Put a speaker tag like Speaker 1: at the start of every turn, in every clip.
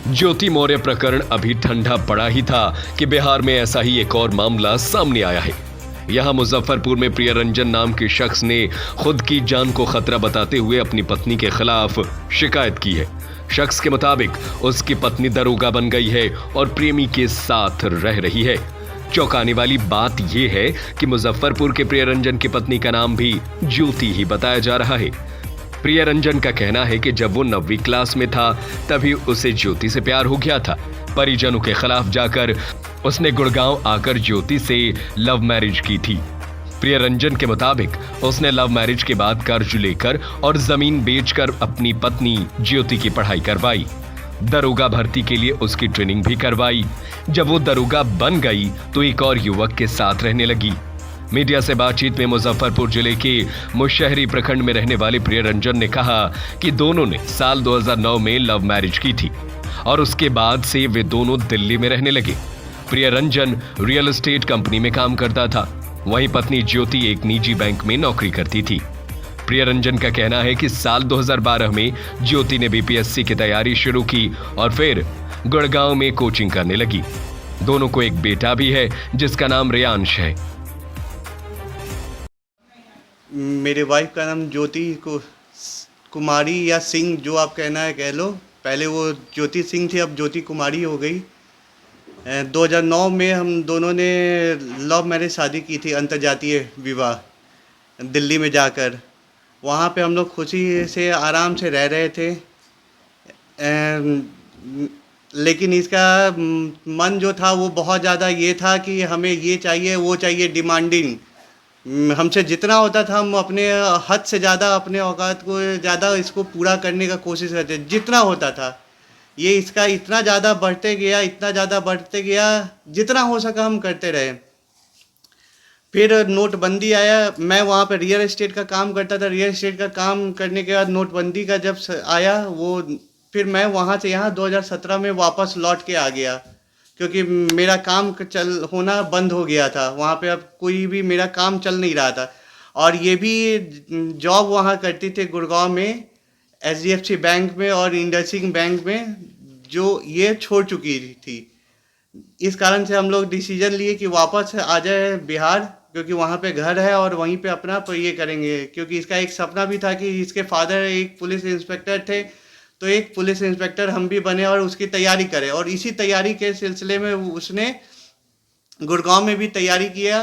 Speaker 1: ज्योति मौर्य प्रकरण अभी ठंडा पड़ा ही था कि बिहार में ऐसा ही एक और मामला सामने आया है। यहां मुजफ्फरपुर में प्रियरंजन नाम के शख्स ने खुद की जान को खतरा बताते हुए अपनी पत्नी के खिलाफ शिकायत की है। शख्स के मुताबिक उसकी पत्नी दरोगा बन गई है और प्रेमी के साथ रह रही है। चौंकाने वाली बात यह है कि मुजफ्फरपुर के प्रियरंजन की पत्नी का नाम भी ज्योति ही बताया जा रहा है। प्रियरंजन का कहना है कि जब वो 9वीं क्लास में था तभी उसे ज्योति से प्यार हो गया था। परिजनों के खिलाफ जाकर उसने गुड़गांव आकर ज्योति से लव मैरिज की थी। प्रियरंजन के मुताबिक उसने लव मैरिज के बाद कर्ज लेकर और जमीन बेचकर अपनी पत्नी ज्योति की पढ़ाई करवाई। दरोगा भर्ती के लिए उसकी ट्रेनिंग भी करवाई। जब वो दरोगा बन गई तो एक और युवक के साथ रहने लगी। मीडिया से बातचीत में मुजफ्फरपुर जिले के मुशहरी प्रखंड में रहने वाले प्रियरंजन ने कहा कि दोनों ने साल 2009 में लव मैरिज की थी और उसके बाद से वे दोनों दिल्ली में रहने लगे। प्रियरंजन रियल एस्टेट कंपनी में काम करता था, वहीं पत्नी ज्योति एक निजी बैंक में नौकरी करती थी। प्रियरंजन का कहना है कि साल 2012 में ज्योति ने बीपीएससी की तैयारी शुरू की और फिर गुड़गांव में कोचिंग करने लगी। दोनों को एक बेटा भी है जिसका नाम रेयांश है।
Speaker 2: मेरे वाइफ का नाम ज्योति कुमारी या सिंह, जो आप कहना है कह लो। पहले वो ज्योति सिंह थी, अब ज्योति कुमारी हो गई। 2009 में हम दोनों ने लव मैरिज शादी की थी, अंतर्जातीय विवाह, दिल्ली में जाकर। वहाँ पे हम लोग खुशी से आराम से रह रहे थे। लेकिन इसका मन जो था वो बहुत ज़्यादा ये था कि हमें ये चाहिए वो चाहिए, डिमांडिंग। हमसे जितना होता था हम अपने हद से ज़्यादा, अपने औकात को ज़्यादा इसको पूरा करने का कोशिश करते, जितना होता था। ये इसका इतना ज़्यादा बढ़ते गया, इतना ज़्यादा बढ़ते गया, जितना हो सका हम करते रहे। फिर नोटबंदी आया। मैं वहाँ पे रियल एस्टेट का काम करता था। रियल एस्टेट का काम करने के बाद नोटबंदी का जब आया वो, फिर मैं वहाँ से यहाँ 2017 में वापस लौट के आ गया, क्योंकि मेरा काम होना बंद हो गया था। वहाँ पे अब कोई भी मेरा काम चल नहीं रहा था। और ये भी जॉब वहाँ करती थी गुड़गांव में, एचडीएफसी बैंक में और इंडसइंड बैंक में, जो ये छोड़ चुकी थी। इस कारण से हम लोग डिसीजन लिए कि वापस आ जाए बिहार, क्योंकि वहाँ पे घर है और वहीं पे अपना तो ये करेंगे। क्योंकि इसका एक सपना भी था कि इसके फादर एक पुलिस इंस्पेक्टर थे, तो एक पुलिस इंस्पेक्टर हम भी बने और उसकी तैयारी करें। और इसी तैयारी के सिलसिले में उसने गुड़गांव में भी तैयारी किया।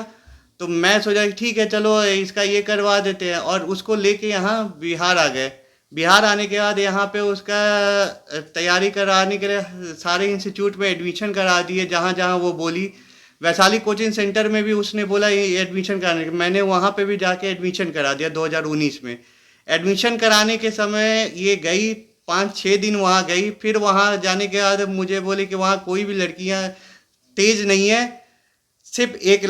Speaker 2: तो मैं सोचा कि ठीक है, चलो इसका ये करवा देते हैं, और उसको लेके यहाँ बिहार आ गए। बिहार आने के बाद यहाँ पे उसका तैयारी कराने के लिए सारे इंस्टीट्यूट में एडमिशन करा दिए, जहाँ जहाँ वो बोली। वैशाली कोचिंग सेंटर में भी उसने बोला ये एडमिशन कराने के, मैंने वहाँ पे भी जाके एडमिशन करा दिया 2019 में। एडमिशन कराने के समय ये गई 5-6 दिन वहाँ गई। फिर वहाँ जाने के बाद मुझे बोले कि वहाँ कोई भी लड़कियाँ तेज नहीं है, सिर्फ एक,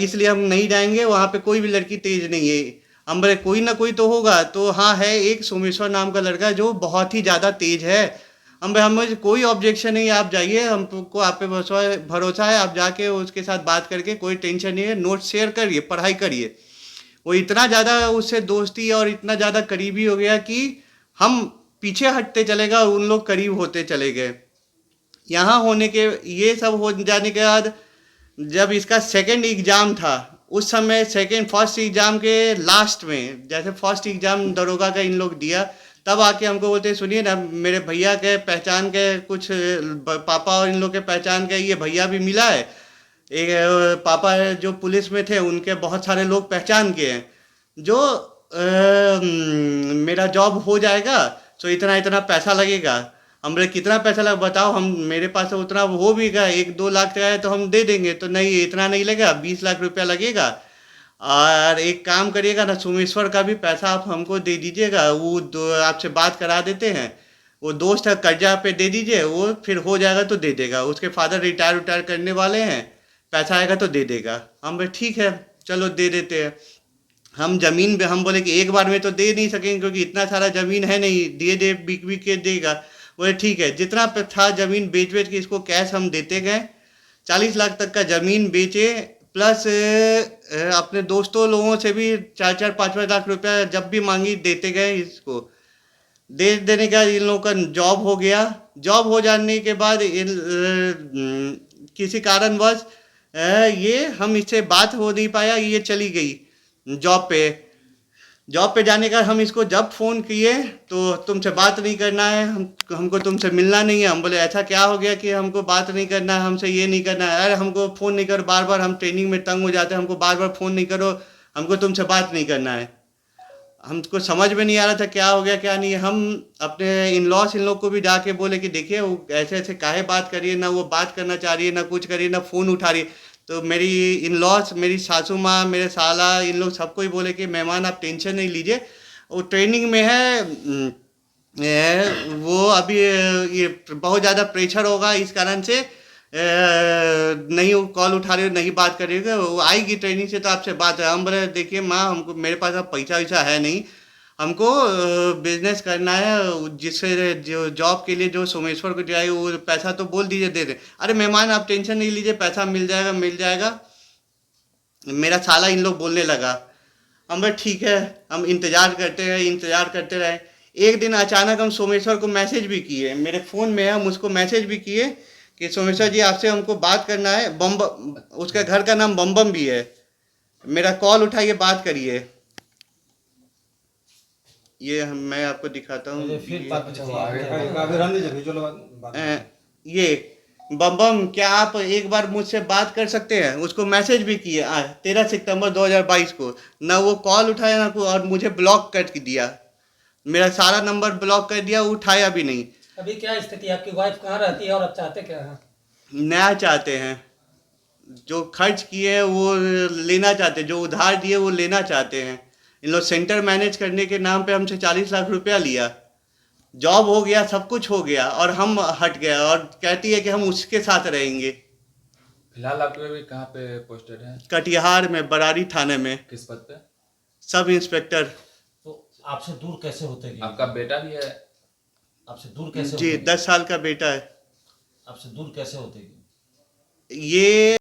Speaker 2: इसलिए हम नहीं जाएंगे, वहाँ पे कोई भी लड़की तेज नहीं है। हम बोले कोई ना कोई तो होगा। तो हाँ है, एक सोमेश्वर नाम का लड़का जो बहुत ही ज़्यादा तेज है। हमें कोई ऑब्जेक्शन नहीं, आप जाइए, हमको आप पे भरोसा है, आप जाके उसके साथ बात करके, कोई टेंशन नहीं है, नोट शेयर करिए, पढ़ाई करिए। वो इतना ज़्यादा उससे दोस्ती और इतना ज़्यादा करीबी हो गया कि हम पीछे हटते चले गए, उन लोग करीब होते चले गए। यहाँ होने के ये सब हो जाने के बाद जब इसका सेकंड एग्ज़ाम था, उस समय फर्स्ट एग्ज़ाम के लास्ट में, जैसे फर्स्ट एग्ज़ाम दरोगा का इन लोग दिया, तब आके हमको बोलते सुनिए ना, मेरे भैया के पहचान के कुछ, पापा और इन लोग के पहचान के ये भैया भी मिला है। एक पापा जो पुलिस में थे, उनके बहुत सारे लोग पहचान के हैं, जो मेरा जॉब हो जाएगा तो इतना इतना पैसा लगेगा। हम बोले कितना पैसा लगा बताओ, हम मेरे पास तो उतना हो भी गया, 1-2 लाख का है तो हम दे देंगे। तो नहीं, इतना नहीं लगेगा, 20 लाख रुपया लगेगा। और एक काम करिएगा ना, सोमेश्वर का भी पैसा आप हमको दे दीजिएगा, वो आपसे बात करा देते हैं। वो दोस्त है, कर्जा पे दे दीजिए, वो फिर हो जाएगा तो दे देगा। उसके फादर रिटायर करने वाले हैं, पैसा आएगा तो दे देगा। हम बोले ठीक है, चलो दे देते हैं। हम ज़मीन पे हम बोले कि एक बार में तो दे नहीं सकेंगे, क्योंकि इतना सारा ज़मीन है नहीं, दे बिक के देगा। बोले ठीक है, जितना था ज़मीन बेच के इसको कैश हम देते गए। 40 लाख तक का ज़मीन बेचे, प्लस अपने दोस्तों लोगों से भी 4-4, 5-5 लाख रुपया जब भी मांगी देते गए इसको। दे देने का इन लोगों का जॉब हो गया। जॉब हो जाने के बाद किसी कारणवश ये हम इससे बात हो नहीं पाया, ये चली गई जॉब पे। जॉब पे जाने का हम इसको जब फ़ोन किए तो तुमसे बात नहीं करना है, हमको तुमसे मिलना नहीं है। हम बोले ऐसा क्या हो गया कि हमको बात नहीं करना है, हमसे ये नहीं करना है। अरे हमको फ़ोन नहीं करो, बार बार हम ट्रेनिंग में तंग हो जाते हैं, हमको बार बार फ़ोन नहीं करो, हमको तुमसे बात नहीं करना है। हमको समझ में नहीं आ रहा था क्या हो गया क्या नहीं। हम अपने इन लॉस इन लोग को भी जाके बोले कि देखिए वो ऐसे ऐसे काहे बात करिए, ना वो बात करना चाह रही है, ना कुछ करिए, ना फ़ोन उठा रही है। तो मेरी इन लॉस, मेरी सासू माँ, मेरे साला, इन लोग सबको ही बोले कि मेहमान आप टेंशन नहीं लीजिए, वो ट्रेनिंग में है। वो अभी ये बहुत ज़्यादा प्रेशर होगा, इस कारण से नहीं वो कॉल उठा रही हो, नहीं बात कर रही हो। वो आएगी ट्रेनिंग से तो आपसे बात है। हम बोले देखिए माँ, हमको मेरे पास अब पैसा वैसा है नहीं, हमको बिजनेस करना है, जिससे जो जॉब के लिए जो सोमेश्वर को जाए वो पैसा तो बोल दीजिए दे दे। अरे मेहमान आप टेंशन नहीं लीजिए, पैसा मिल जाएगा मिल जाएगा। मेरा साला इन लोग बोलने लगा। हम बोले ठीक है, हम इंतज़ार करते रहे, इंतज़ार करते रहे। एक दिन अचानक हम सोमेश्वर को मैसेज भी किए, मेरे फ़ोन में है, हम उसको मैसेज भी किए कि सोमेश्वर जी आपसे हमको बात करना है। बम, उसका घर का नाम बम भी है, मेरा कॉल उठाइए, बात करिए। मैं आपको दिखाता हूँ।
Speaker 3: फिर बात चलो
Speaker 2: ये बम, क्या आप एक बार मुझसे बात कर सकते हैं? उसको मैसेज भी किए 13 सितंबर 2022 को। ना वो कॉल उठाया ना कोई, और मुझे ब्लॉक कर दिया, मेरा सारा नंबर ब्लॉक कर दिया, उठाया भी नहीं।
Speaker 3: अभी क्या स्थिति है? आपकी वाइफ कहाँ रहती है और आप चाहते क्या हैं?
Speaker 2: नया चाहते हैं, जो खर्च किए वो लेना चाहते हैं, जो उधार दिए वो लेना चाहते हैं। इन लोग सेंटर मैनेज करने के नाम पे हमसे 40 लाख रुपया लिया। जॉब हो गया, सब कुछ हो गया, और हम हट गए, और कहती है कि हम उसके साथ रहेंगे।
Speaker 4: फिलहाल आप अभी कहाँ पे पोस्टेड हैं?
Speaker 2: कटिहार में, बरारी थाने में,
Speaker 4: किस पद पे?
Speaker 2: Sub inspector.
Speaker 5: तो आपसे दूर कैसे होते गए?
Speaker 4: आपका बेटा भी है?
Speaker 5: आपसे दूर कैसे
Speaker 2: जी,
Speaker 5: होते गए?
Speaker 2: 10 साल का बेटा है।
Speaker 5: आपसे दूर कैसे होते गए?
Speaker 2: ये